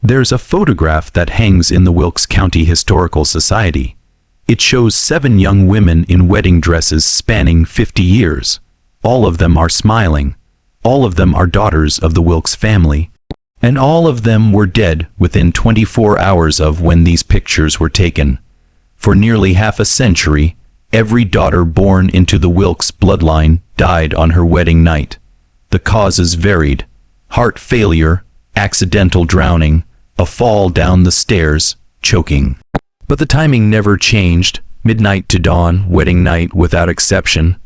There's a photograph that hangs in the Wilkes County Historical Society. It shows 7 young women in wedding dresses spanning 50 years. All of them are smiling. All of them are daughters of the Wilkes family. And all of them were dead within 24 hours of when these pictures were taken. For nearly half a century, every daughter born into the Wilkes bloodline died on her wedding night. The causes varied: heart failure, accidental drowning, a fall down the stairs, choking. But the timing never changed, midnight to dawn, wedding night without exception.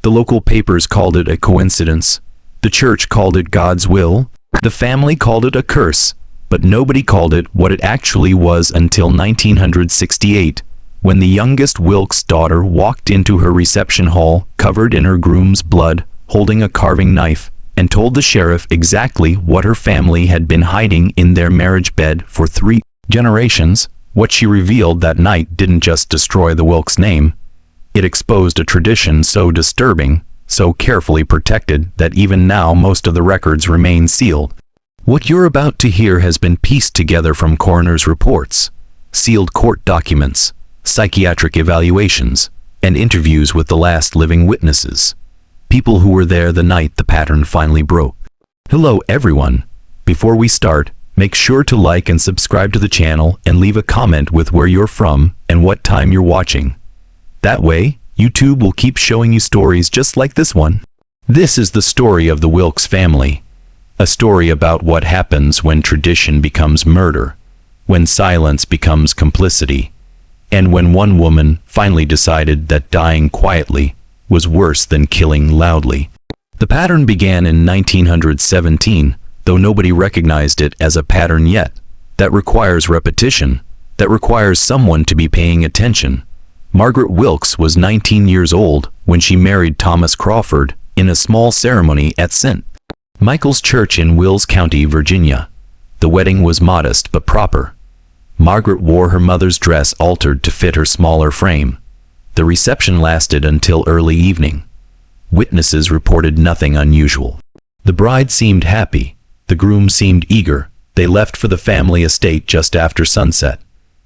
The local papers called it a coincidence. The church called it God's will. The family called it a curse. But nobody called it what it actually was until 1968, when the youngest Wilkes daughter walked into her reception hall covered in her groom's blood, holding a carving knife, and told the sheriff exactly what her family had been hiding in their marriage bed for 3 generations. What she revealed that night didn't just destroy the Wilkes name. It exposed a tradition so disturbing, so carefully protected, that even now most of the records remain sealed. What you're about to hear has been pieced together from coroner's reports, sealed court documents, psychiatric evaluations, and interviews with the last living witnesses. People who were there the night the pattern finally broke. Hello everyone. Before we start, make sure to like and subscribe to the channel and leave a comment with where you're from and what time you're watching. That way, YouTube will keep showing you stories just like this one. This is the story of the Wilkes family. A story about what happens when tradition becomes murder, when silence becomes complicity, and when one woman finally decided that dying quietly was worse than killing loudly. The pattern began in 1917, though nobody recognized it as a pattern yet. That requires repetition. That requires someone to be paying attention. Margaret Wilkes was 19 years old when she married Thomas Crawford in a small ceremony at St. Michael's Church in Wilkes County, Virginia. The wedding was modest but proper. Margaret wore her mother's dress altered to fit her smaller frame. The reception lasted until early evening. Witnesses reported nothing unusual. The bride seemed happy. The groom seemed eager. They left for the family estate just after sunset.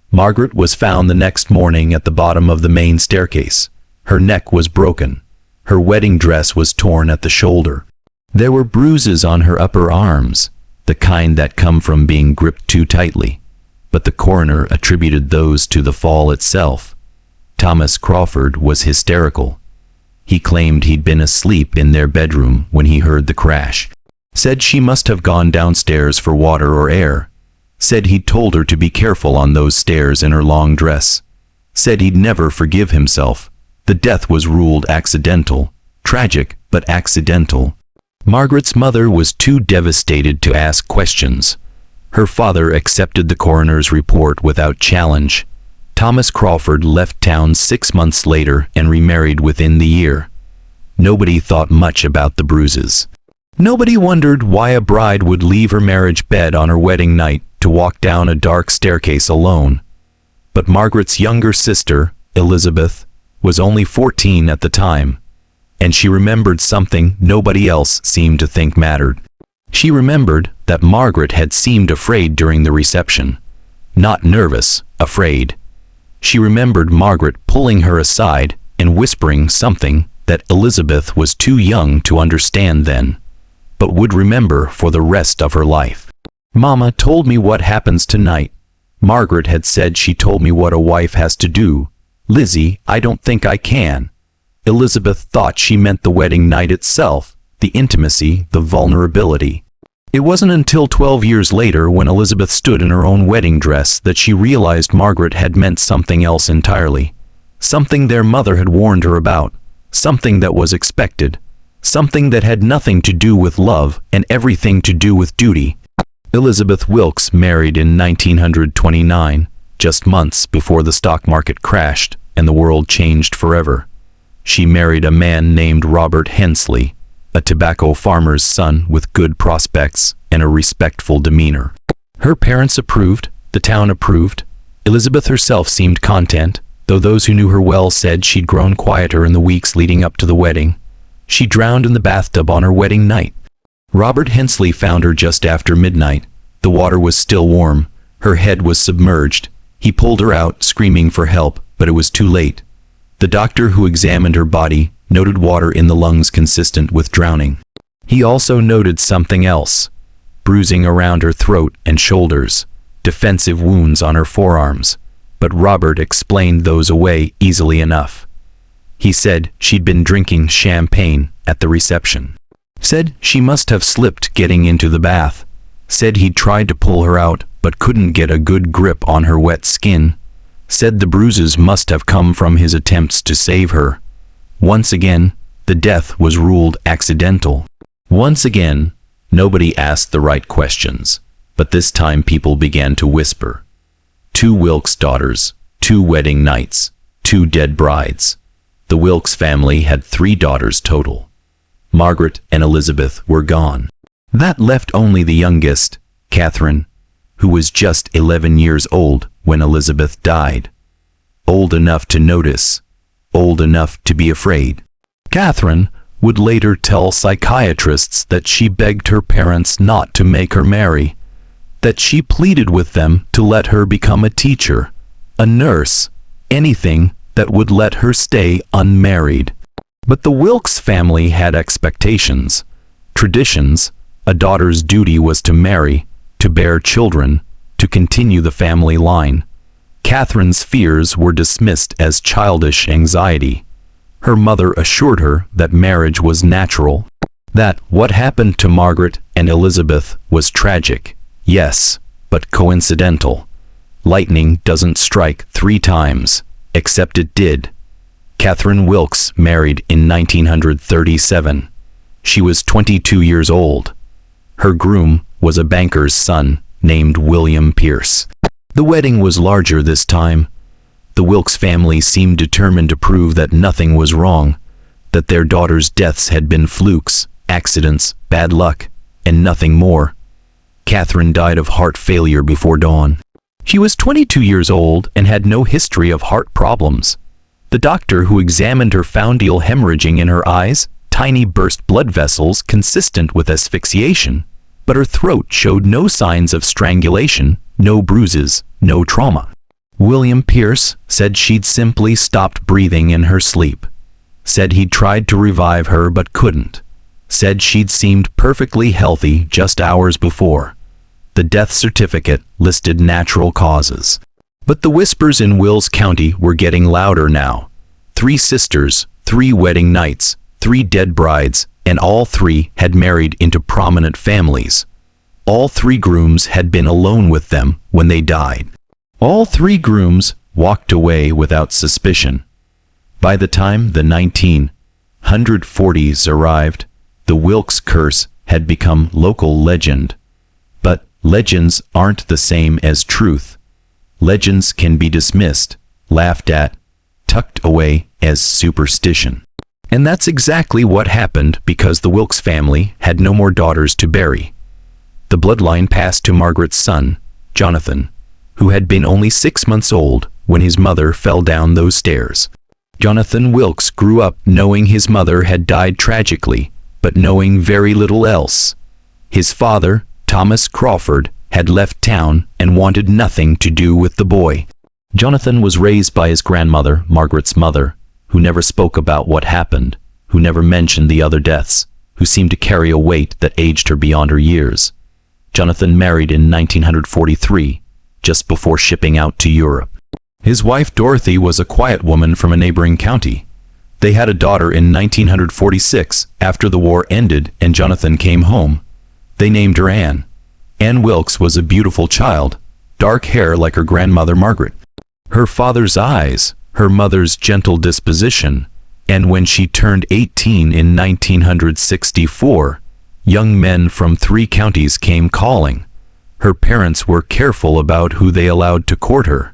Margaret was found the next morning at the bottom of the main staircase. Her neck was broken. Her wedding dress was torn at the shoulder. There were bruises on her upper arms, the kind that come from being gripped too tightly. But the coroner attributed those to the fall itself. Thomas Crawford was hysterical. He claimed he'd been asleep in their bedroom when he heard the crash. Said she must have gone downstairs for water or air. Said he'd told her to be careful on those stairs in her long dress. Said he'd never forgive himself. The death was ruled accidental. Tragic, but accidental. Margaret's mother was too devastated to ask questions. Her father accepted the coroner's report without challenge. Thomas Crawford left town 6 months later and remarried within the year. Nobody thought much about the bruises. Nobody wondered why a bride would leave her marriage bed on her wedding night to walk down a dark staircase alone. But Margaret's younger sister, Elizabeth, was only 14 at the time, and she remembered something nobody else seemed to think mattered. She remembered that Margaret had seemed afraid during the reception. Not nervous, afraid. She remembered Margaret pulling her aside and whispering something that Elizabeth was too young to understand then, but would remember for the rest of her life. "Mama told me what happens tonight." Margaret had said she told me what a wife has to do. "Lizzie, I don't think I can." Elizabeth thought she meant the wedding night itself, the intimacy, the vulnerability. It wasn't until 12 years later, when Elizabeth stood in her own wedding dress, that she realized Margaret had meant something else entirely. Something their mother had warned her about. Something that was expected. Something that had nothing to do with love and everything to do with duty. Elizabeth Wilkes married in 1929, just months before the stock market crashed and the world changed forever. She married a man named Robert Hensley, a tobacco farmer's son with good prospects and a respectful demeanor. Her parents approved, the town approved. Elizabeth herself seemed content, though those who knew her well said she'd grown quieter in the weeks leading up to the wedding. She drowned in the bathtub on her wedding night. Robert Hensley found her just after midnight, The water was still warm. Her head was submerged. He pulled her out, screaming for help, but it was too late. The doctor who examined her body noted water in the lungs consistent with drowning. He also noted something else: bruising around her throat and shoulders, defensive wounds on her forearms. But Robert explained those away easily enough. He said she'd been drinking champagne at the reception. Said she must have slipped getting into the bath. Said he'd tried to pull her out but couldn't get a good grip on her wet skin. Said the bruises must have come from his attempts to save her. Once again, the death was ruled accidental. Once again, nobody asked the right questions, but this time people began to whisper. 2 Wilkes daughters, 2 wedding nights, 2 dead brides. The Wilkes family had 3 daughters total. Margaret and Elizabeth were gone. That left only the youngest, Catherine, who was just 11 years old when Elizabeth died. Old enough to notice, old enough to be afraid. Catherine would later tell psychiatrists that she begged her parents not to make her marry, that she pleaded with them to let her become a teacher, a nurse, anything that would let her stay unmarried. But the Wilkes family had expectations, traditions. A daughter's duty was to marry, to bear children, to continue the family line. Catherine's fears were dismissed as childish anxiety. Her mother assured her that marriage was natural, that what happened to Margaret and Elizabeth was tragic, yes, but coincidental. Lightning doesn't strike 3 times, except it did. Catherine Wilkes married in 1937. She was 22 years old. Her groom was a banker's son named William Pierce. The wedding was larger this time. The Wilkes family seemed determined to prove that nothing was wrong, that their daughters' deaths had been flukes, accidents, bad luck, and nothing more. Catherine died of heart failure before dawn. She was 22 years old and had no history of heart problems. The doctor who examined her found hemorrhaging in her eyes, tiny burst blood vessels consistent with asphyxiation, but her throat showed no signs of strangulation, no bruises, no trauma. William Pierce said she'd simply stopped breathing in her sleep. Said he'd tried to revive her but couldn't. Said she'd seemed perfectly healthy just hours before. The death certificate listed natural causes. But the whispers in Wilkes County were getting louder now. 3 sisters, 3 wedding nights, 3 dead brides, and all 3 had married into prominent families. All 3 grooms had been alone with them when they died. All 3 grooms walked away without suspicion. By the time the 1940s arrived, the Wilkes curse had become local legend. But legends aren't the same as truth. Legends can be dismissed, laughed at, tucked away as superstition. And that's exactly what happened because the Wilkes family had no more daughters to bury. The bloodline passed to Margaret's son, Jonathan, who had been only 6 months old when his mother fell down those stairs. Jonathan Wilkes grew up knowing his mother had died tragically, but knowing very little else. His father, Thomas Crawford, had left town and wanted nothing to do with the boy. Jonathan was raised by his grandmother, Margaret's mother, who never spoke about what happened, who never mentioned the other deaths, who seemed to carry a weight that aged her beyond her years. Jonathan married in 1943, just before shipping out to Europe. His wife Dorothy was a quiet woman from a neighboring county. They had a daughter in 1946 after the war ended and Jonathan came home. They named her Anne. Anne Wilkes was a beautiful child, dark hair like her grandmother Margaret. Her father's eyes, her mother's gentle disposition, and when she turned 18 in 1964, young men from 3 counties came calling. Her parents were careful about who they allowed to court her.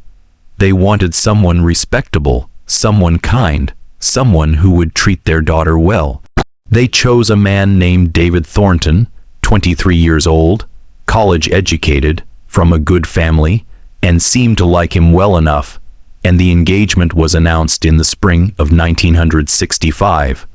They wanted someone respectable, someone kind, someone who would treat their daughter well. They chose a man named David Thornton, 23 years old, college educated, from a good family, and seemed to like him well enough, and the engagement was announced in the spring of 1965.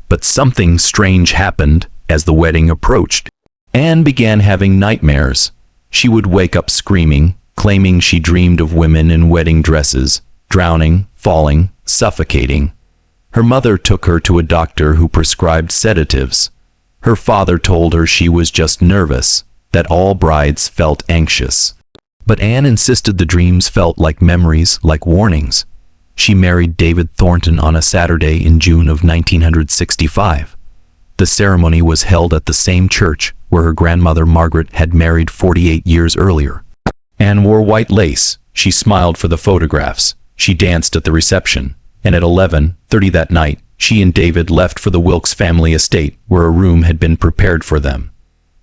But something strange happened as the wedding approached. Anne began having nightmares. She would wake up screaming, claiming she dreamed of women in wedding dresses, drowning, falling, suffocating. Her mother took her to a doctor who prescribed sedatives. Her father told her she was just nervous, that all brides felt anxious. But Anne insisted the dreams felt like memories, like warnings. She married David Thornton on a Saturday in June of 1965. The ceremony was held at the same church where her grandmother Margaret had married 48 years earlier. Anne wore white lace. She smiled for the photographs. She danced at the reception. And at 11:30 that night, she and David left for the Wilkes family estate where a room had been prepared for them.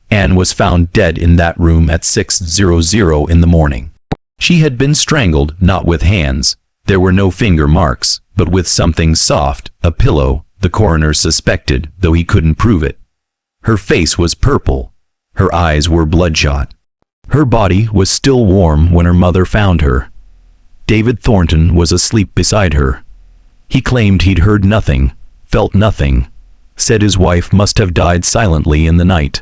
Anne was found dead in that room at 6:00 in the morning. She had been strangled, not with hands. There were no finger marks, but with something soft, a pillow, the coroner suspected, though he couldn't prove it. Her face was purple. Her eyes were bloodshot. Her body was still warm when her mother found her. David Thornton was asleep beside her. He claimed he'd heard nothing, felt nothing, said his wife must have died silently in the night.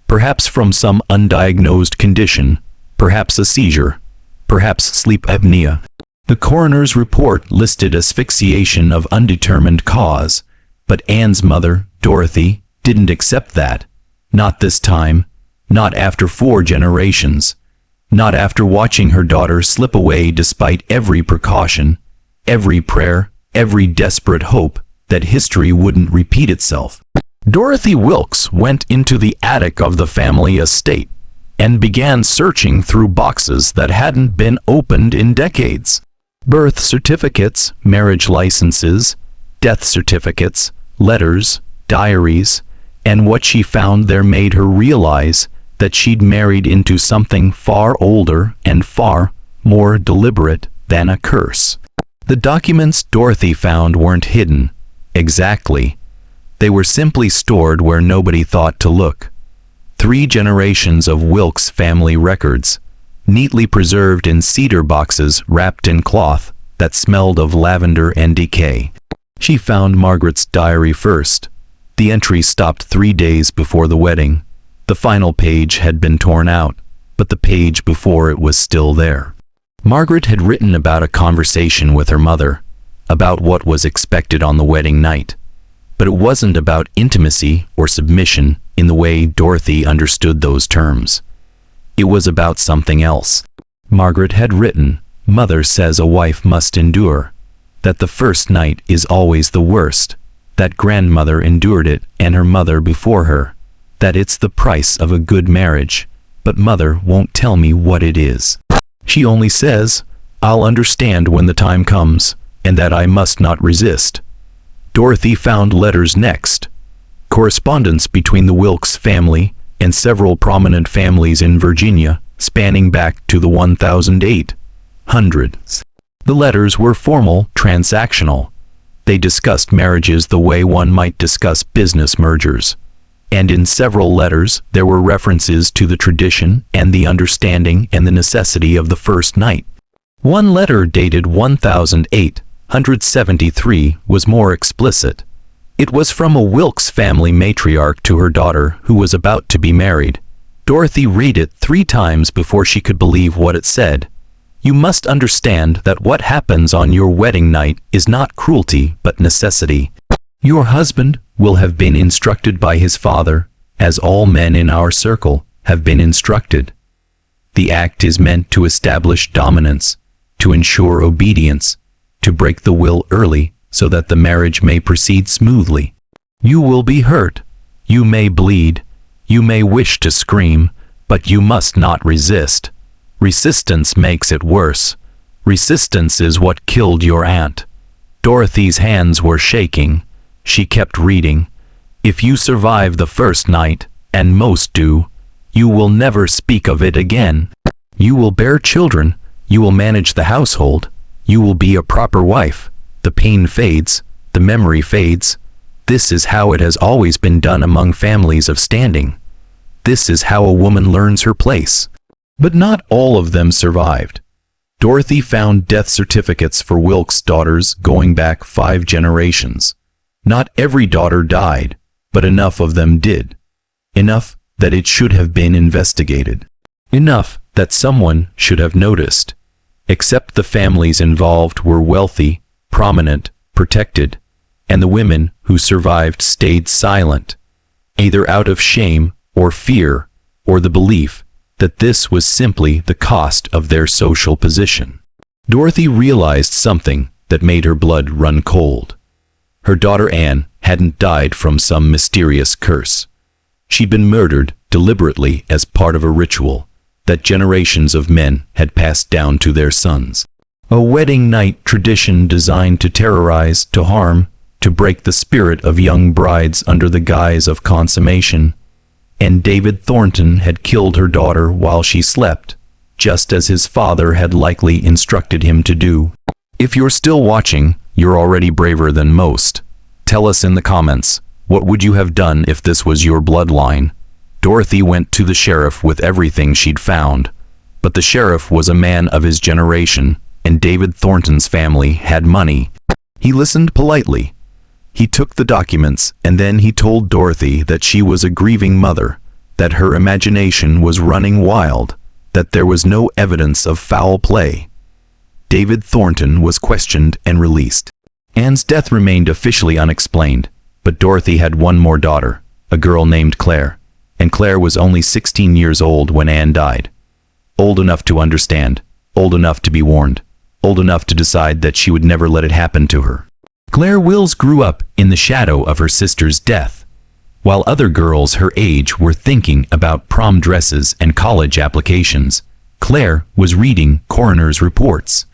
Perhaps from some undiagnosed condition, perhaps a seizure, perhaps sleep apnea. The coroner's report listed asphyxiation of undetermined cause, but Anne's mother, Dorothy, didn't accept that. Not this time, not after 4 generations, not after watching her daughter slip away despite every precaution, every prayer, every desperate hope that history wouldn't repeat itself. Dorothy Wilkes went into the attic of the family estate and began searching through boxes that hadn't been opened in decades. Birth certificates, marriage licenses, death certificates, letters, diaries, and what she found there made her realize that she'd married into something far older and far more deliberate than a curse. The documents Dorothy found weren't hidden, exactly. They were simply stored where nobody thought to look. 3 generations of Wilkes family records, neatly preserved in cedar boxes wrapped in cloth that smelled of lavender and decay. She found Margaret's diary first. The entry stopped 3 days before the wedding. The final page had been torn out, but the page before it was still there. Margaret had written about a conversation with her mother, about what was expected on the wedding night. But it wasn't about intimacy or submission in the way Dorothy understood those terms. It was about something else. Margaret had written, "Mother says a wife must endure, that the first night is always the worst, that grandmother endured it and her mother before her, that it's the price of a good marriage, but mother won't tell me what it is. She only says, I'll understand when the time comes, and that I must not resist." Dorothy found letters next. Correspondence between the Wilkes family and several prominent families in Virginia, spanning back to the 1800s. The letters were formal, transactional. They discussed marriages the way one might discuss business mergers. And in several letters there were references to the tradition and the understanding and the necessity of the first night. One letter dated 1873 was more explicit. It was from a Wilkes family matriarch to her daughter who was about to be married. Dorothy read it 3 times before she could believe what it said. "You must understand that what happens on your wedding night is not cruelty but necessity. Your husband will have been instructed by his father, as all men in our circle have been instructed. The act is meant to establish dominance, to ensure obedience, to break the will early so that the marriage may proceed smoothly. You will be hurt, you may bleed, you may wish to scream, but you must not resist. Resistance makes it worse. Resistance is what killed your aunt." Dorothy's hands were shaking. She kept reading. "If you survive the first night, and most do, you will never speak of it again. You will bear children, you will manage the household, you will be a proper wife. The pain fades, the memory fades. This is how it has always been done among families of standing. This is how a woman learns her place." But not all of them survived. Dorothy found death certificates for Wilkes daughters going back 5 generations. Not every daughter died, but enough of them did. Enough that it should have been investigated. Enough that someone should have noticed. Except the families involved were wealthy, prominent, protected, and the women who survived stayed silent, either out of shame or fear, or the belief that this was simply the cost of their social position. Dorothy realized something that made her blood run cold. Her daughter Anne hadn't died from some mysterious curse. She'd been murdered deliberately as part of a ritual that generations of men had passed down to their sons. A wedding night tradition designed to terrorize, to harm, to break the spirit of young brides under the guise of consummation. And David Thornton had killed her daughter while she slept, just as his father had likely instructed him to do. If you're still watching, you're already braver than most. Tell us in the comments, what would you have done if this was your bloodline? Dorothy went to the sheriff with everything she'd found, but the sheriff was a man of his generation, and David Thornton's family had money. He listened politely. He took the documents, and then he told Dorothy that she was a grieving mother, that her imagination was running wild, that there was no evidence of foul play. David Thornton was questioned and released. Anne's death remained officially unexplained, but Dorothy had one more daughter, a girl named Claire, and Claire was only 16 years old when Anne died. Old enough to understand, old enough to be warned, old enough to decide that she would never let it happen to her. Claire Wills grew up in the shadow of her sister's death. While other girls her age were thinking about prom dresses and college applications, Claire was reading coroner's reports.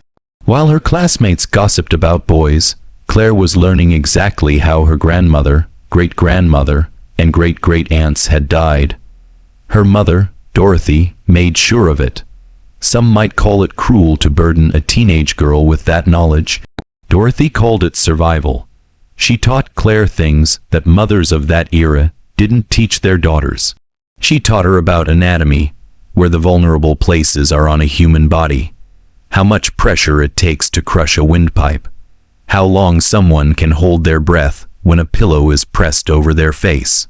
While her classmates gossiped about boys, Claire was learning exactly how her grandmother, great-grandmother, and great-great-aunts had died. Her mother, Dorothy, made sure of it. Some might call it cruel to burden a teenage girl with that knowledge. Dorothy called it survival. She taught Claire things that mothers of that era didn't teach their daughters. She taught her about anatomy, where the vulnerable places are on a human body, how much pressure it takes to crush a windpipe, how long someone can hold their breath when a pillow is pressed over their face.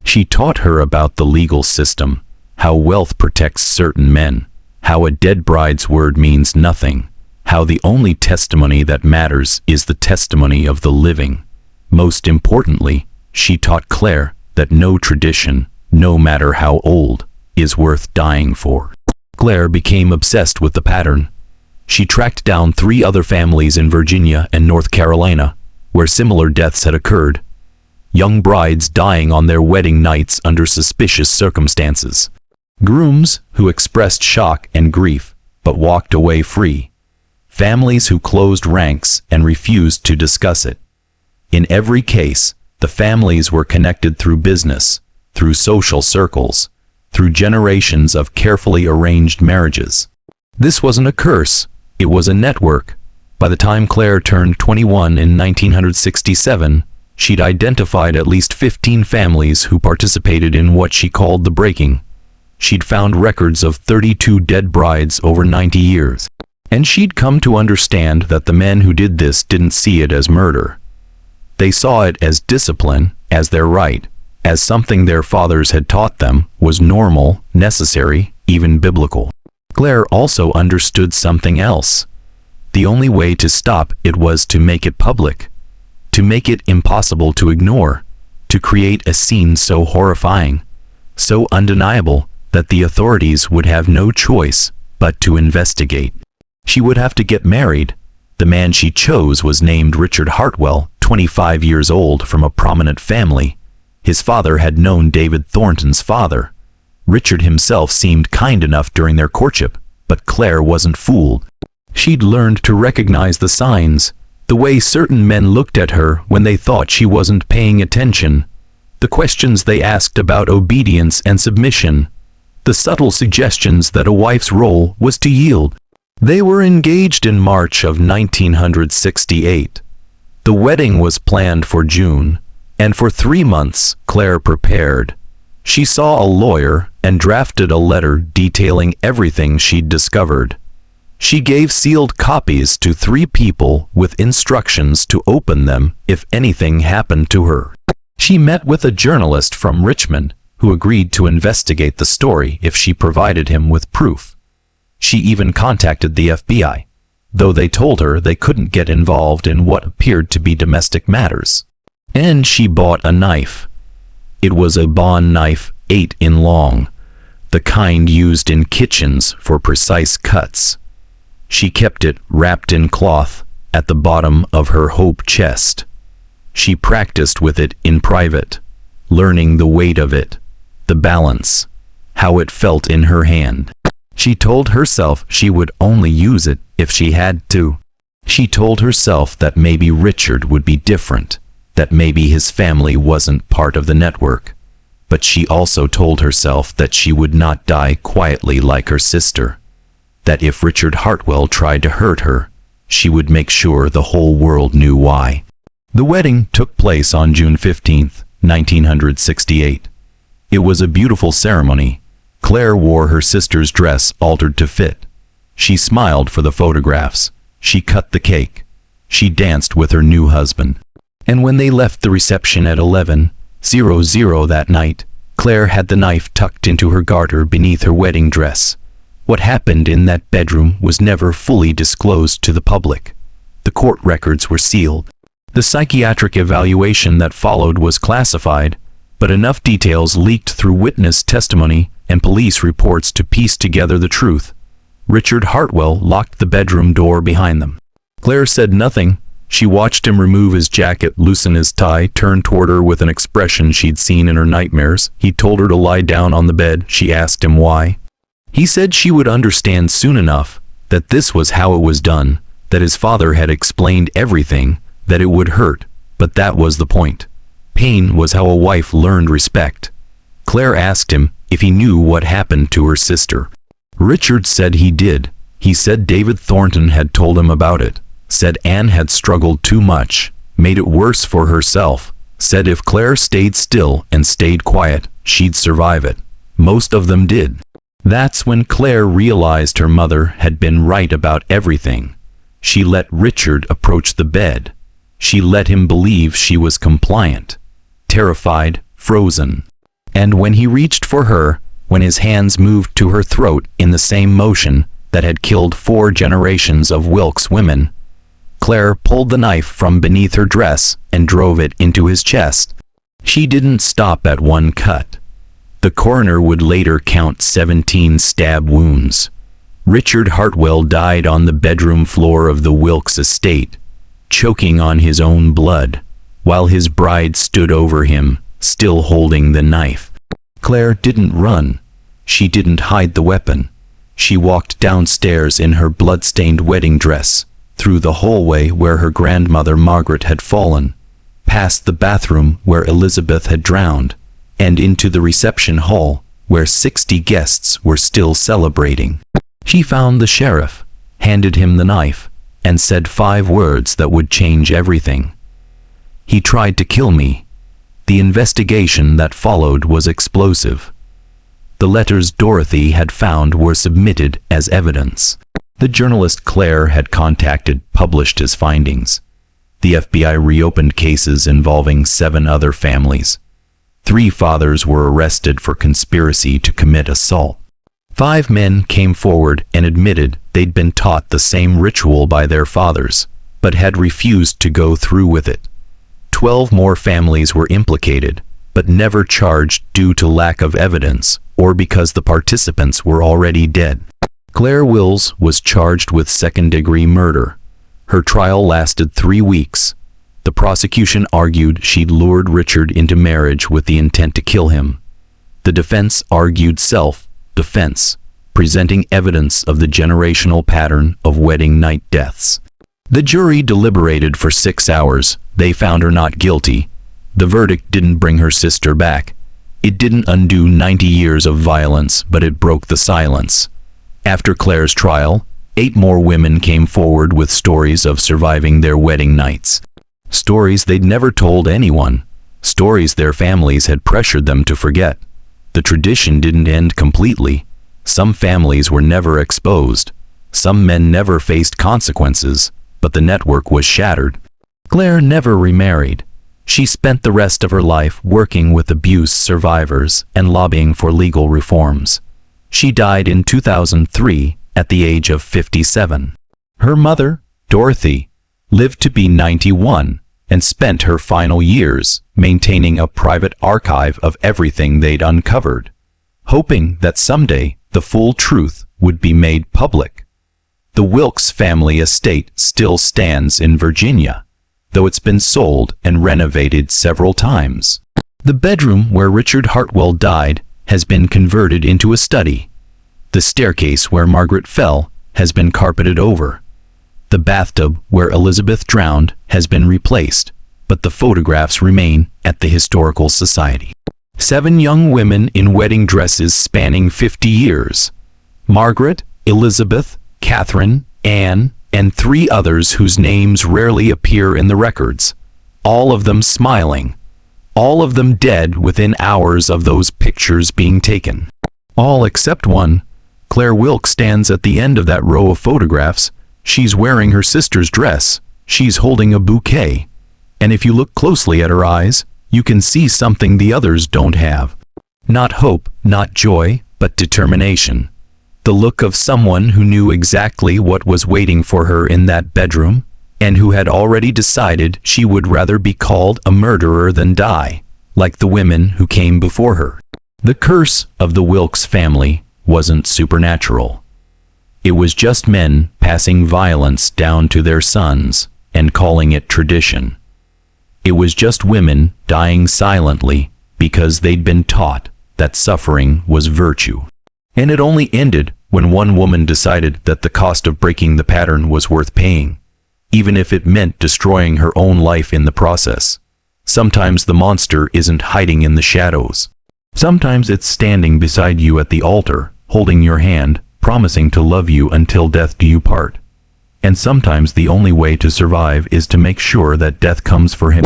She taught her about the legal system, how wealth protects certain men, how a dead bride's word means nothing, how the only testimony that matters is the testimony of the living. Most importantly, she taught Claire that no tradition, no matter how old, is worth dying for. Claire became obsessed with the pattern. She tracked down 3 other families in Virginia and North Carolina, where similar deaths had occurred. Young brides dying on their wedding nights under suspicious circumstances. Grooms who expressed shock and grief, but walked away free. Families who closed ranks and refused to discuss it. In every case, the families were connected through business, through social circles, through generations of carefully arranged marriages. This wasn't a curse, it was a network. By the time Claire turned 21 in 1967, she'd identified at least 15 families who participated in what she called the breaking. She'd found records of 32 dead brides over 90 years. And she'd come to understand that the men who did this didn't see it as murder. They saw it as discipline, as their right, as something their fathers had taught them was normal, necessary, even biblical. Claire also understood something else. The only way to stop it was to make it public, to make it impossible to ignore, to create a scene so horrifying, so undeniable that the authorities would have no choice but to investigate. She would have to get married. The man she chose was named Richard Hartwell, 25 years old, from a prominent family. His father had known David Thornton's father. Richard himself seemed kind enough during their courtship, but Claire wasn't fooled. She'd learned to recognize the signs, the way certain men looked at her when they thought she wasn't paying attention, the questions they asked about obedience and submission, the subtle suggestions that a wife's role was to yield. They were engaged in March of 1968. The wedding was planned for June, and for 3 months Claire prepared. She saw a lawyer and drafted a letter detailing everything she'd discovered. She gave sealed copies to 3 people with instructions to open them if anything happened to her. She met with a journalist from Richmond who agreed to investigate the story if she provided him with proof. She even contacted the FBI, though they told her they couldn't get involved in what appeared to be domestic matters. And she bought a knife. It was a Bond knife 8 in long, the kind used in kitchens for precise cuts. She kept it wrapped in cloth at the bottom of her hope chest. She practiced with it in private, learning the weight of it, the balance, how it felt in her hand. She told herself she would only use it if she had to. She told herself that maybe Richard would be different, that maybe his family wasn't part of the network. But she also told herself that she would not die quietly like her sister, that if Richard Hartwell tried to hurt her, she would make sure the whole world knew why. The wedding took place on June 15, 1968. It was a beautiful ceremony. Claire wore her sister's dress altered to fit. She smiled for the photographs. She cut the cake. She danced with her new husband. And when they left the reception at 11:00 that night, Claire had the knife tucked into her garter beneath her wedding dress. What happened in that bedroom was never fully disclosed to the public. The court records were sealed. The psychiatric evaluation that followed was classified, but enough details leaked through witness testimony and police reports to piece together the truth. Richard Hartwell locked the bedroom door behind them. Claire said nothing. She watched him remove his jacket, loosen his tie, turn toward her with an expression she'd seen in her nightmares. He told her to lie down on the bed. She asked him why. He said she would understand soon enough that this was how it was done, that his father had explained everything, that it would hurt, but that was the point. Pain was how a wife learned respect. Claire asked him if he knew what happened to her sister. Richard said he did. He said David Thornton had told him about it, said Anne had struggled too much, made it worse for herself, said if Claire stayed still and stayed quiet, she'd survive it. Most of them did. That's when Claire realized her mother had been right about everything. She let Richard approach the bed. She let him believe she was compliant, terrified, frozen. And when he reached for her, when his hands moved to her throat in the same motion that had killed 4 generations of Wilkes women, Claire pulled the knife from beneath her dress and drove it into his chest. She didn't stop at one cut. The coroner would later count 17 stab wounds. Richard Hartwell died on the bedroom floor of the Wilkes estate, choking on his own blood, while his bride stood over him, still holding the knife. Claire didn't run. She didn't hide the weapon. She walked downstairs in her blood-stained wedding dress, through the hallway where her grandmother Margaret had fallen, past the bathroom where Elizabeth had drowned, and into the reception hall where 60 guests were still celebrating. She found the sheriff, handed him the knife, and said 5 words that would change everything. He tried to kill me. The investigation that followed was explosive. The letters Dorothy had found were submitted as evidence. The journalist Claire had contacted published his findings. The FBI reopened cases involving 7 other families. 3 fathers were arrested for conspiracy to commit assault. 5 men came forward and admitted they'd been taught the same ritual by their fathers, but had refused to go through with it. 12 more families were implicated, but never charged due to lack of evidence or because the participants were already dead. Claire Wills was charged with second-degree murder. Her trial lasted 3 weeks. The prosecution argued she'd lured Richard into marriage with the intent to kill him. The defense argued self-defense, presenting evidence of the generational pattern of wedding night deaths. The jury deliberated for 6 hours. They found her not guilty. The verdict didn't bring her sister back. It didn't undo 90 years of violence, but it broke the silence. After Claire's trial, 8 more women came forward with stories of surviving their wedding nights. Stories they'd never told anyone. Stories their families had pressured them to forget. The tradition didn't end completely. Some families were never exposed. Some men never faced consequences, but the network was shattered. Claire never remarried. She spent the rest of her life working with abuse survivors and lobbying for legal reforms. She died in 2003 at the age of 57. Her mother, Dorothy, lived to be 91 and spent her final years maintaining a private archive of everything they'd uncovered, hoping that someday the full truth would be made public. The Wilkes family estate still stands in Virginia, though it's been sold and renovated several times. The bedroom where Richard Hartwell died has been converted into a study. The staircase where Margaret fell has been carpeted over. The bathtub where Elizabeth drowned has been replaced, but the photographs remain at the Historical Society. 7 young women in wedding dresses spanning 50 years. Margaret, Elizabeth, Catherine, Anne, and 3 others whose names rarely appear in the records. All of them smiling. All of them dead within hours of those pictures being taken. All except one. Claire Wilkes stands at the end of that row of photographs. She's wearing her sister's dress. She's holding a bouquet. And if you look closely at her eyes, you can see something the others don't have. Not hope, not joy, but determination. The look of someone who knew exactly what was waiting for her in that bedroom, and who had already decided she would rather be called a murderer than die, like the women who came before her. The curse of the Wilkes family wasn't supernatural. It was just men passing violence down to their sons and calling it tradition. It was just women dying silently because they'd been taught that suffering was virtue. And it only ended when one woman decided that the cost of breaking the pattern was worth paying, even if it meant destroying her own life in the process. Sometimes the monster isn't hiding in the shadows. Sometimes it's standing beside you at the altar, holding your hand, promising to love you until death do you part. And sometimes the only way to survive is to make sure that death comes for him.